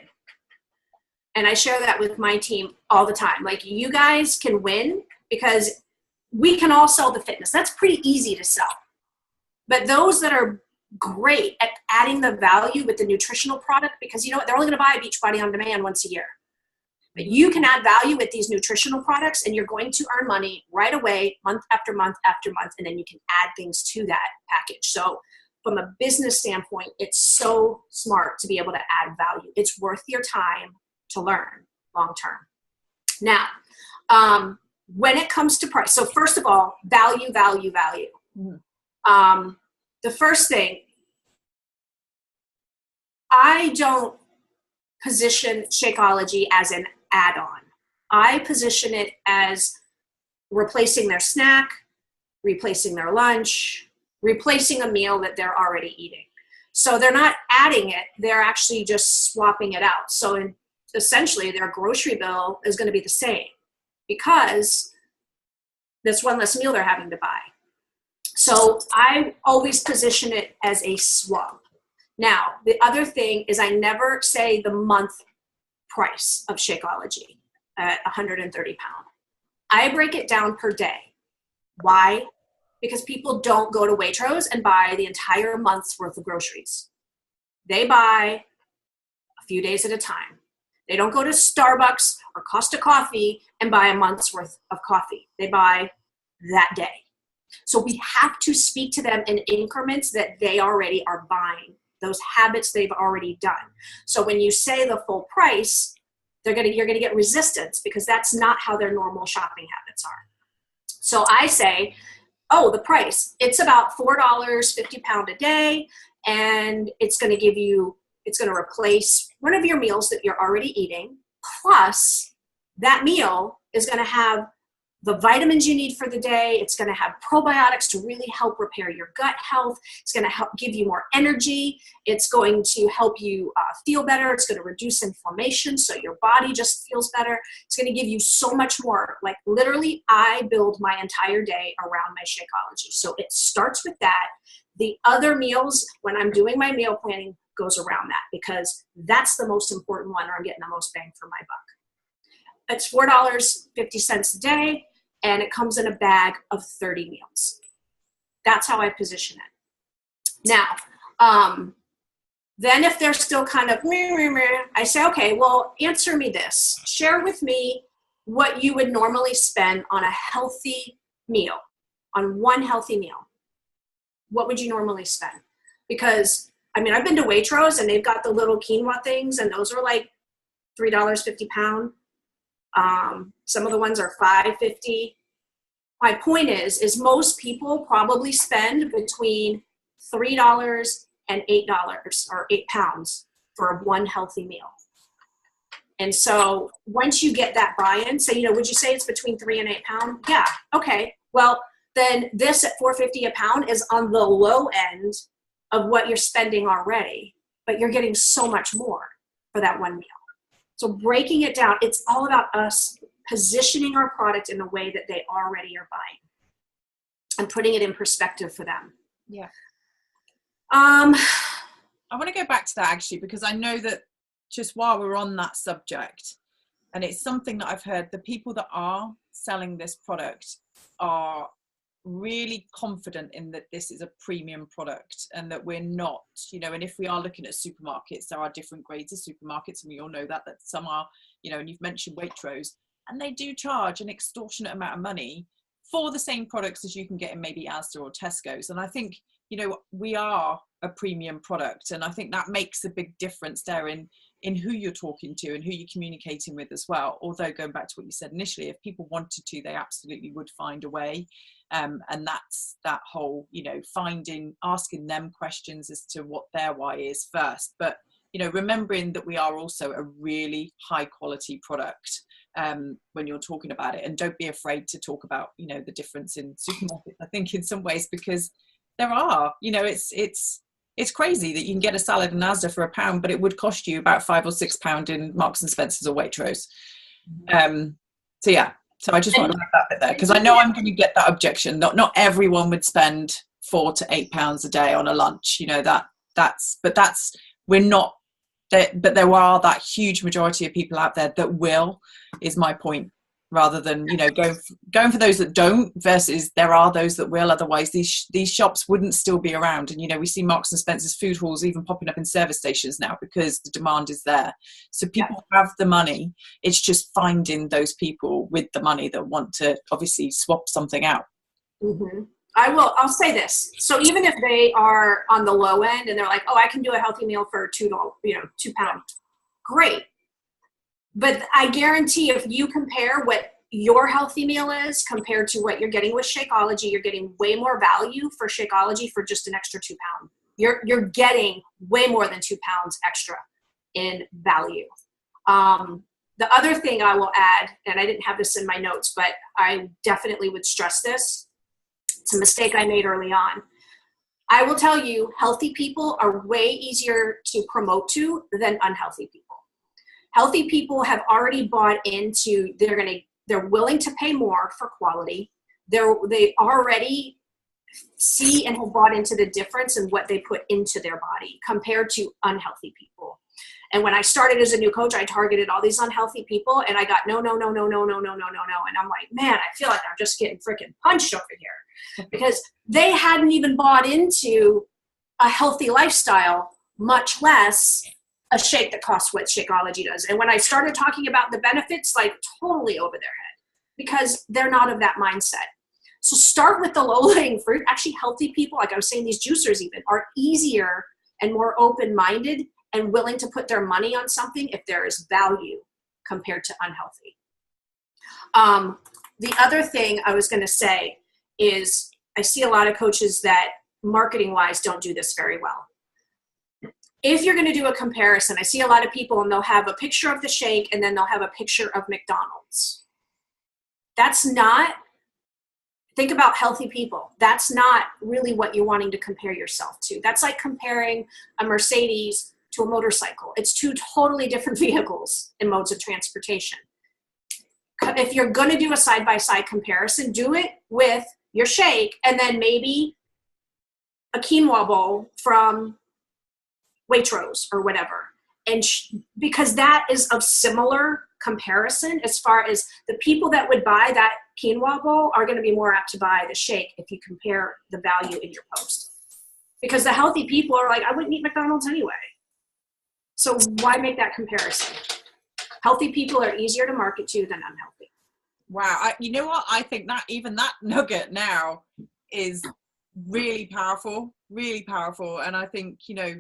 [SPEAKER 2] And I share that with my team all the time. Like, you guys can win because we can all sell the fitness. That's pretty easy to sell. But those that are great at adding the value with the nutritional product, because you know what, they're only going to buy Beachbody On Demand once a year. But you can add value with these nutritional products, and you're going to earn money right away, month after month after month, and then you can add things to that package. So from a business standpoint, it's so smart to be able to add value. It's worth your time to learn long term. Now, when it comes to price, so first of all, value. The first thing, I don't position Shakeology as an add-on. I position it as replacing their snack, replacing their lunch, replacing a meal that they're already eating. So they're not adding it, they're actually just swapping it out. So essentially their grocery bill is going to be the same because that's one less meal they're having to buy. So I always position it as a swap. Now, the other thing is I never say the month price of Shakeology at 130 pounds. I break it down per day. Why? Because people don't go to Waitrose and buy the entire month's worth of groceries. They buy a few days at a time. They don't go to Starbucks or Costa Coffee and buy a month's worth of coffee. They buy that day. So we have to speak to them in increments that they already are buying, those habits they've already done. So when you say the full price, you're going to get resistance because that's not how their normal shopping habits are. So I say, oh, the price, it's about $4.50 a day, and it's going to replace one of your meals that you're already eating, plus that meal is going to have the vitamins you need for the day. It's going to have probiotics to really help repair your gut health. It's going to help give you more energy. It's going to help you feel better. It's going to reduce inflammation so your body just feels better. It's going to give you so much more. Like literally, I build my entire day around my Shakeology. So it starts with that. The other meals, when I'm doing my meal planning, goes around that because that's the most important one, or I'm getting the most bang for my buck. It's $4.50 a day, and it comes in a bag of 30 meals. That's how I position it. Now, then if they're still kind of, I say, okay, well, answer me this. Share with me what you would normally spend on a healthy meal, on one healthy meal. What would you normally spend? Because, I mean, I've been to Waitrose, and they've got the little quinoa things, and those are like $3.50 a pound. Some of the ones are $5.50. My point is most people probably spend between $3 and $8 or £8 for one healthy meal. And so once you get that buy-in, say, would you say it's between £3 and £8? Yeah. Okay. Well, then this at $4.50 a pound is on the low end of what you're spending already, but you're getting so much more for that one meal. So breaking it down, it's all about us positioning our product in the way that they already are buying and putting it in perspective for them.
[SPEAKER 1] Yeah. I want to go back to that actually, because I know that just while we're on that subject, and it's something that I've heard, the people that are selling this product are really confident in that this is a premium product and that we're not, and if we are looking at supermarkets, there are different grades of supermarkets, and we all know that some are, and you've mentioned Waitrose, and they do charge an extortionate amount of money for the same products as you can get in maybe Asda or Tesco's. And I think, we are a premium product, and I think that makes a big difference there in who you're talking to and who you're communicating with as well. Although going back to what you said initially, if people wanted to, they absolutely would find a way. And that's that whole, asking them questions as to what their why is first. But, remembering that we are also a really high quality product when you're talking about it. And don't be afraid to talk about, the difference in supermarkets, I think, in some ways, because there are, it's crazy that you can get a salad in Asda for £1, but it would cost you about £5 or £6 in Marks and Spencer's or Waitrose. So yeah, so I just want to make that bit there, because I know I'm going to get that objection. Not everyone would spend £4 to £8 a day on a lunch. We're not. But there are that huge majority of people out there that will, is my point. rather than, you know, going for those that don't versus there are those that will. Otherwise these shops wouldn't still be around. And, you know, we see Marks and Spencer's food halls even popping up in service stations now because the demand is there. So people have the money. It's just finding those people with the money that want to obviously swap something out.
[SPEAKER 2] Mm-hmm. I'll say this. So even if they are on the low end and they're like, oh, I can do a healthy meal for $2, £2. Great. But I guarantee if you compare what your healthy meal is compared to what you're getting with Shakeology, you're getting way more value for Shakeology for just an extra £2. You're getting way more than £2 extra in value. The other thing I will add, and I didn't have this in my notes, but I definitely would stress this. It's a mistake I made early on. I will tell you, healthy people are way easier to promote to than unhealthy people. Healthy people have already bought into, they're willing to pay more for quality. They already see and have bought into the difference in what they put into their body compared to unhealthy people. And when I started as a new coach, I targeted all these unhealthy people and I got no. And I'm like, man, I feel like I'm just getting freaking punched over here because they hadn't even bought into a healthy lifestyle, much less a shake that costs what Shakeology does. And when I started talking about the benefits, like totally over their head because they're not of that mindset. So start with the low-lying fruit. Actually, healthy people, like I was saying, these juicers even are easier and more open-minded and willing to put their money on something if there is value compared to unhealthy. The other thing I was going to say is I see a lot of coaches that marketing-wise don't do this very well. If you're going to do a comparison, I see a lot of people and they'll have a picture of the shake and then they'll have a picture of McDonald's. That's not, think about healthy people. That's not really what you're wanting to compare yourself to. That's like comparing a Mercedes to a motorcycle. It's two totally different vehicles and modes of transportation. If you're going to do a side-by-side comparison, do it with your shake and then maybe a quinoa bowl from Waitrose or whatever. And because that is of similar comparison as far as the people that would buy that quinoa bowl are going to be more apt to buy the shake if you compare the value in your post. Because the healthy people are like, I wouldn't eat McDonald's anyway. So why make that comparison? Healthy people are easier to market to than unhealthy.
[SPEAKER 1] Wow. You know what? I think that even that nugget now is really powerful, really powerful. And I think, you know,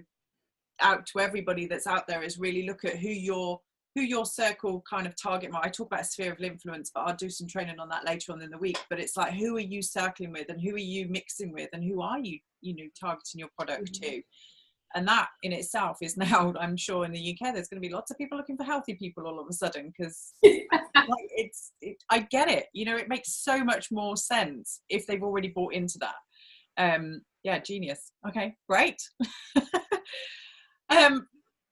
[SPEAKER 1] out to everybody that's out there is really look at who your circle kind of target. I talk about a sphere of influence, but I'll do some training on that later on in the week. But it's like, who are you circling with and who are you mixing with and who are you, you know, targeting your product to? And that in itself is now, I'm sure in the UK, there's going to be lots of people looking for healthy people all of a sudden because like, I get it. You know, it makes so much more sense if they've already bought into that. Yeah, genius. Okay, great.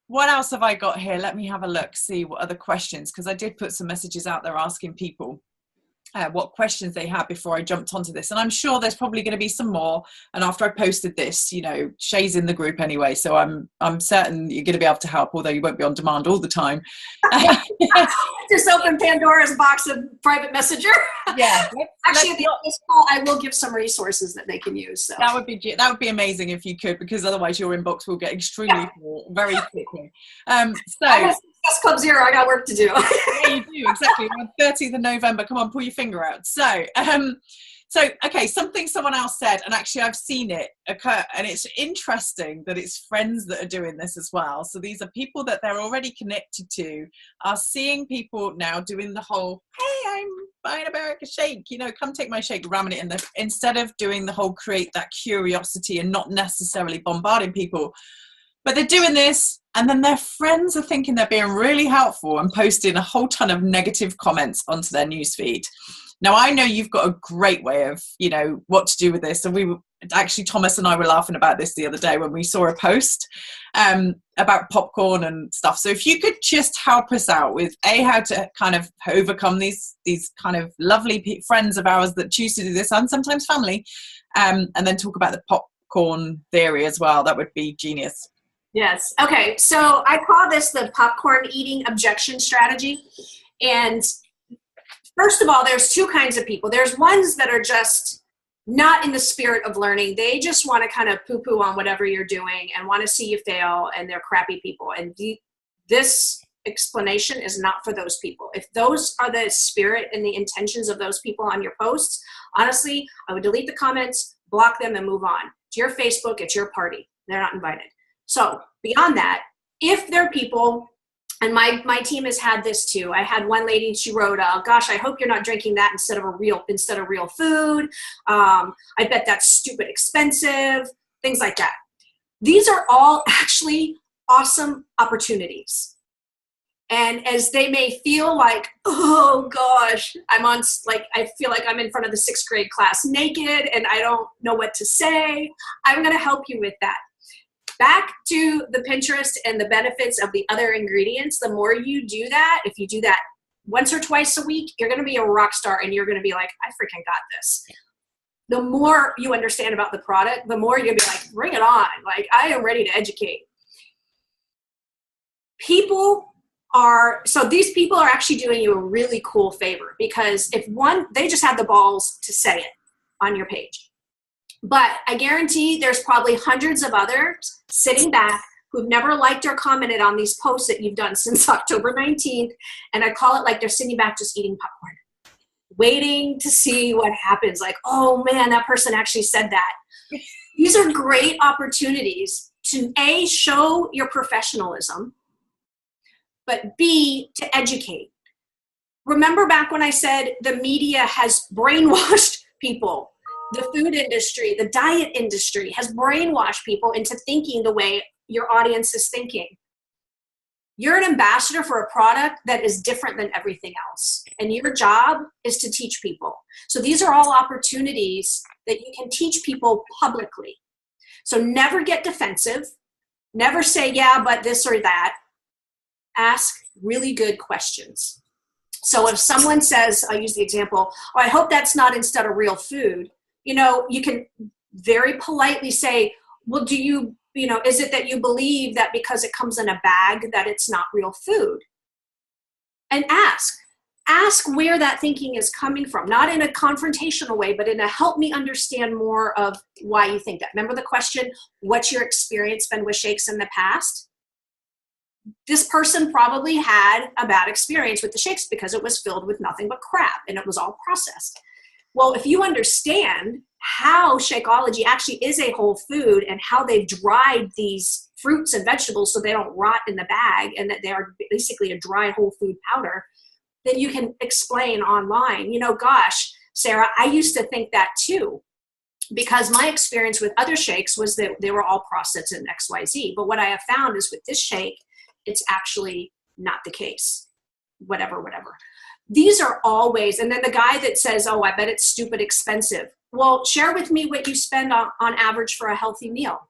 [SPEAKER 1] What else have I got here? Let me have a look, see what other questions, because I did put some messages out there asking people what questions they had before I jumped onto this. And I'm sure there's probably going to be some more. And after I posted this, you know, Shay's in the group anyway, so I'm certain you're going to be able to help, although you won't be on demand all the time.
[SPEAKER 2] Just open Pandora's box of private messenger. Yeah. Actually, at the end of this call, I will give some resources that they can use. So. That
[SPEAKER 1] would be amazing if you could, because otherwise your inbox will get extremely full very quickly.
[SPEAKER 2] That's Club Zero. I got work to do.
[SPEAKER 1] Yeah, you do, exactly. On 30th of November, come on, pull your finger out. So, okay, something someone else said, and actually I've seen it occur, and it's interesting that it's friends that are doing this as well. So these are people that they're already connected to, are seeing people now doing the whole, hey, I'm buying a America shake, you know, come take my shake, ramming it in there, instead of doing the whole create that curiosity and not necessarily bombarding people. But they're doing this, and then their friends are thinking they're being really helpful and posting a whole ton of negative comments onto their newsfeed. Now, I know you've got a great way of, you know, what to do with this. And Thomas and I were laughing about this the other day when we saw a post about popcorn and stuff. So if you could just help us out with how to kind of overcome these kind of lovely friends of ours that choose to do this, and sometimes family, and then talk about the popcorn theory as well. That would be genius.
[SPEAKER 2] Yes. Okay. So I call this the popcorn eating objection strategy. And First of all, there's two kinds of people. There's ones that are just not in the spirit of learning. They just want to kind of poo-poo on whatever you're doing and want to see you fail, and they're crappy people. And this explanation is not for those people. If those are the spirit and the intentions of those people on your posts, honestly, I would delete the comments, block them, and move on. It's your Facebook, it's your party. They're not invited. So beyond that, if there are people, and my team has had this too. I had one lady, she wrote, gosh, I hope you're not drinking that instead of real food. I bet that's stupid expensive, things like that. These are all actually awesome opportunities. And as they may feel like, oh gosh, I feel like I'm in front of the 6th grade class naked and I don't know what to say, I'm going to help you with that. Back to the Pinterest and the benefits of the other ingredients. The more you do that, if you do that once or twice a week, you're going to be a rock star and you're going to be like, I freaking got this. The more you understand about the product, the more you're going to be like, bring it on. Like, I am ready to educate. So these people are actually doing you a really cool favor, because they just had the balls to say it on your page. But I guarantee there's probably hundreds of others sitting back who've never liked or commented on these posts that you've done since October 19th. And I call it like they're sitting back just eating popcorn, waiting to see what happens. Like, oh man, that person actually said that. These are great opportunities to A, show your professionalism, but B, to educate. Remember back when I said the media has brainwashed people? The food industry, the diet industry has brainwashed people into thinking the way your audience is thinking. You're an ambassador for a product that is different than everything else. And your job is to teach people. So these are all opportunities that you can teach people publicly. So never get defensive. Never say, yeah, but this or that. Ask really good questions. So if someone says, I'll use the example, oh, I hope that's not instead of real food. You can very politely say, well, is it that you believe that because it comes in a bag that it's not real food? And ask where that thinking is coming from, not in a confrontational way, but in a help me understand more of why you think that. Remember the question, what's your experience been with shakes in the past? This person probably had a bad experience with the shakes because it was filled with nothing but crap and it was all processed. Well, if you understand how Shakeology actually is a whole food and how they've dried these fruits and vegetables so they don't rot in the bag and that they are basically a dry whole food powder, then you can explain online, gosh, Sarah, I used to think that too, because my experience with other shakes was that they were all processed in XYZ. But what I have found is with this shake, it's actually not the case. Whatever. These are all ways. And then the guy that says, oh, I bet it's stupid expensive. Well, share with me what you spend on average for a healthy meal.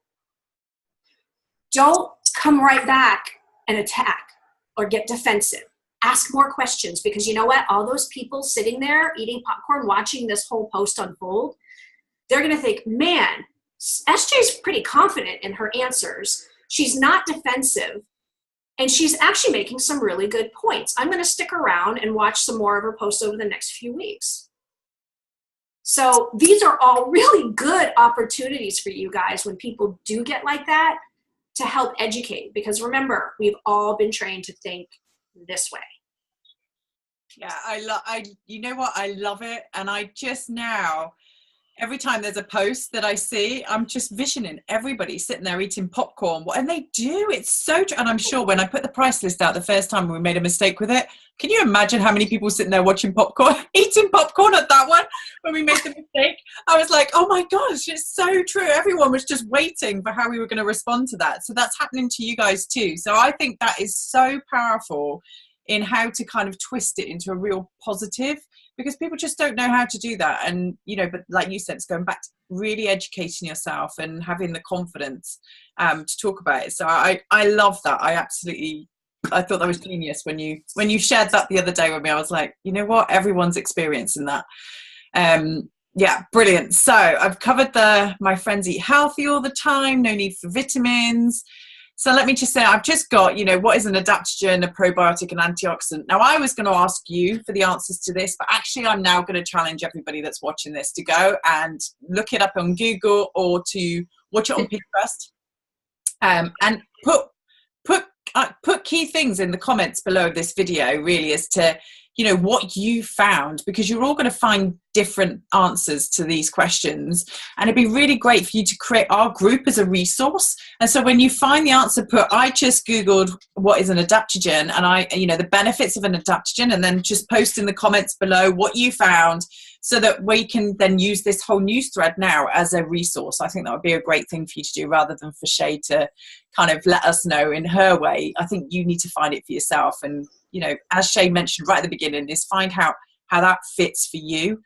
[SPEAKER 2] Don't come right back and attack or get defensive. Ask more questions, because you know what? All those people sitting there eating popcorn, watching this whole post unfold, they're going to think, man, SJ's pretty confident in her answers. She's not defensive. And she's actually making some really good points. I'm going to stick around and watch some more of her posts over the next few weeks. So these are all really good opportunities for you guys when people do get like that to help educate. Because remember, we've all been trained to think this way.
[SPEAKER 1] Yeah, you know what? I love it. And I just now, every time there's a post that I see, I'm just visioning everybody sitting there eating popcorn. And they do. It's so true. And I'm sure when I put the price list out the first time we made a mistake with it, can you imagine how many people sitting there watching popcorn, eating popcorn at that one when we made the mistake? I was like, oh my gosh, it's so true. Everyone was just waiting for how we were going to respond to that. So that's happening to you guys too. So I think that is so powerful in how to kind of twist it into a real positive, because people just don't know how to do that. And, but like you said, it's going back to really educating yourself and having the confidence to talk about it. So I love that. I thought that was genius when you shared that the other day with me. I was like, you know what? Everyone's experiencing that. Yeah, brilliant. So I've covered my friends eat healthy all the time, no need for vitamins. So let me just say, I've just got, what is an adaptogen, a probiotic, an antioxidant. Now, I was going to ask you for the answers to this, but actually I'm now going to challenge everybody that's watching this to go and look it up on Google or to watch it on Pinterest, and put key things in the comments below this video, really, as to what you found, because you're all going to find different answers to these questions, and it'd be really great for you to create our group as a resource. And so when you find the answer, I just Googled what is an adaptogen, and the benefits of an adaptogen, and then just post in the comments below what you found, so that we can then use this whole news thread now as a resource. I think that would be a great thing for you to do, rather than for Seay to kind of let us know in her way. I think you need to find it for yourself. And, as Seay mentioned right at the beginning, is find how that fits for you.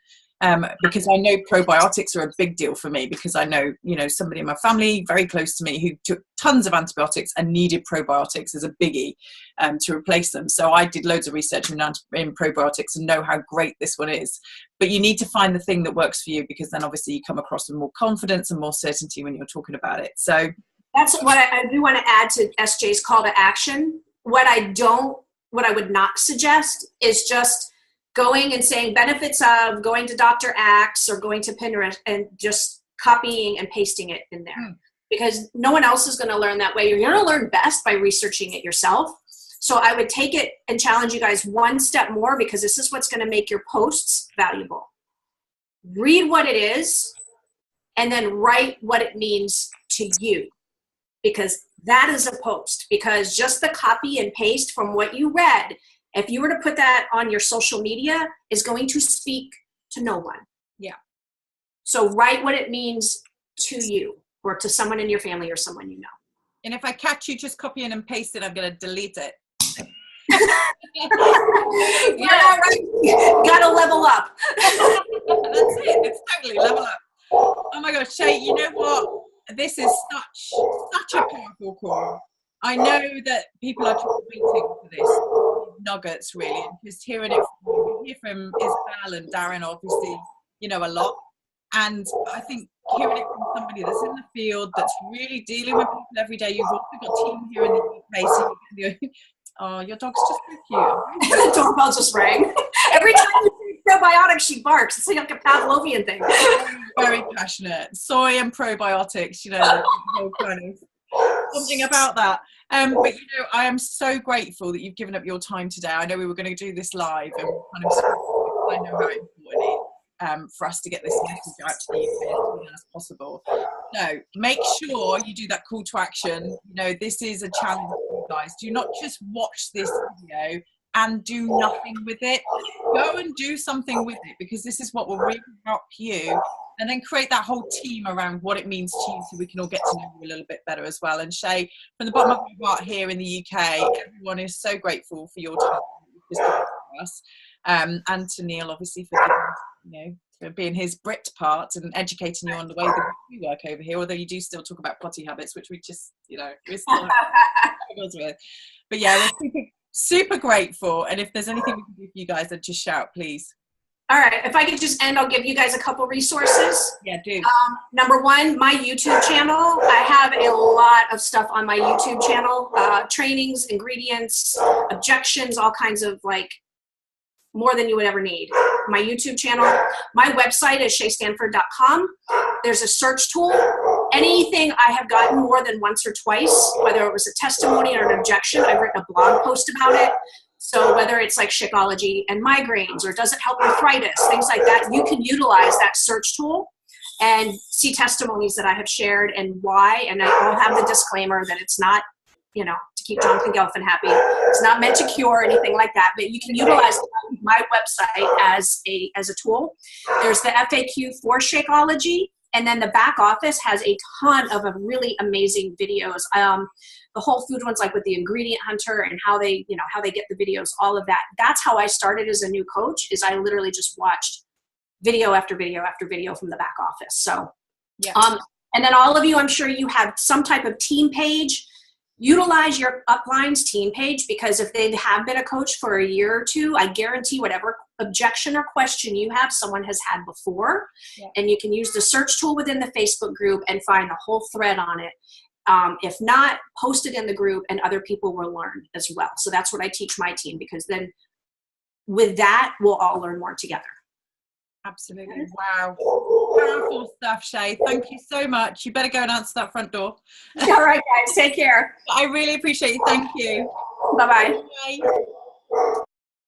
[SPEAKER 1] Because I know probiotics are a big deal for me, because I know, somebody in my family very close to me who took tons of antibiotics and needed probiotics as a biggie to replace them. So I did loads of research in probiotics and know how great this one is. But you need to find the thing that works for you, because then obviously you come across with more confidence and more certainty when you're talking about it. So
[SPEAKER 2] that's what I do want to add to SJ's call to action. What I would not suggest is just going and saying benefits of going to Dr. Axe or going to Pinterest and just copying and pasting it in there, because no one else is going to learn that way. You're going to learn best by researching it yourself. So I would take it and challenge you guys one step more, because this is what's going to make your posts valuable. Read what it is and then write what it means to you, because that is a post. Because just the copy and paste from what you read, if you were to put that on your social media, is going to speak to no one.
[SPEAKER 1] Yeah. So
[SPEAKER 2] write what it means to you, or to someone in your family or someone you know.
[SPEAKER 1] And if I catch you just copying and pasting, I'm going to delete it.
[SPEAKER 2] Yeah, right. Gotta level up.
[SPEAKER 1] That's it. It's totally level up. Oh my gosh, Seay, you know what? This is such a powerful call. I know that people are waiting for this nuggets, really, and just hearing it from you. We hear from Isabel and Darren, obviously, a lot. And I think hearing it from somebody that's in the field, that's really dealing with people every day. You've also got a team here in the UK. So oh, your dog's just so cute.
[SPEAKER 2] The doorbell just rang. Every time you say probiotics, she barks. It's like a Pavlovian thing.
[SPEAKER 1] Very passionate. Soy and probiotics, the whole kind of something about that. But I am so grateful that you've given up your time today. I know we were going to do this live, and kind of I know how important it is for us to get this message out to the UK as soon as possible. No, make sure you do that call to action. This is a challenge for you guys. Do not just watch this video and do nothing with it. Go and do something with it, because this is what will really help you. And then create that whole team around what it means to you, so we can all get to know you a little bit better as well. And Seay, from the bottom of my heart here in the UK, everyone is so grateful for your time for us, and to Neil, obviously, for for being his Brit part and educating you on the way that we work over here. Although you do still talk about potty habits, which we just, we're still with. But yeah, we're super grateful. And if there's anything we can do for you guys, then just shout, please.
[SPEAKER 2] All right, if I could just end, I'll give you guys a couple resources.
[SPEAKER 1] Yeah, do.
[SPEAKER 2] Number one, my YouTube channel. I have a lot of stuff on my YouTube channel, trainings, ingredients, objections, all kinds of more than you would ever need. My YouTube channel. My website is shaystanford.com. There's a search tool. Anything I have gotten more than once or twice, whether it was a testimony or an objection, I've written a blog post about it. So whether it's like Shakeology and migraines, or does it help arthritis, things like that, you can utilize that search tool and see testimonies that I have shared and why. And I'll have the disclaimer that it's not, to keep Jonathan Gelfand happy. It's not meant to cure anything like that, but you can utilize my website as a tool. There's the FAQ for Shakeology, and then the back office has a ton of really amazing videos. The whole food ones, like with the ingredient hunter and how they get the videos, all of that. That's how I started as a new coach, is I literally just watched video after video after video from the back office. So, yeah. And then all of you, I'm sure you have some type of team page. Utilize your upline's team page, because if they have been a coach for a year or two, I guarantee whatever objection or question you have, someone has had before. Yeah. And you can use the search tool within the Facebook group and find the whole thread on it. If not, post it in the group and other people will learn as well. So that's what I teach my team, because then with that, we'll all learn more together.
[SPEAKER 1] Absolutely. Wow. Powerful stuff, Shay. Thank you so much. You better go and answer that front door.
[SPEAKER 2] All right, guys. Take care.
[SPEAKER 1] I really appreciate you. Thank you.
[SPEAKER 2] Bye-bye.
[SPEAKER 1] Bye.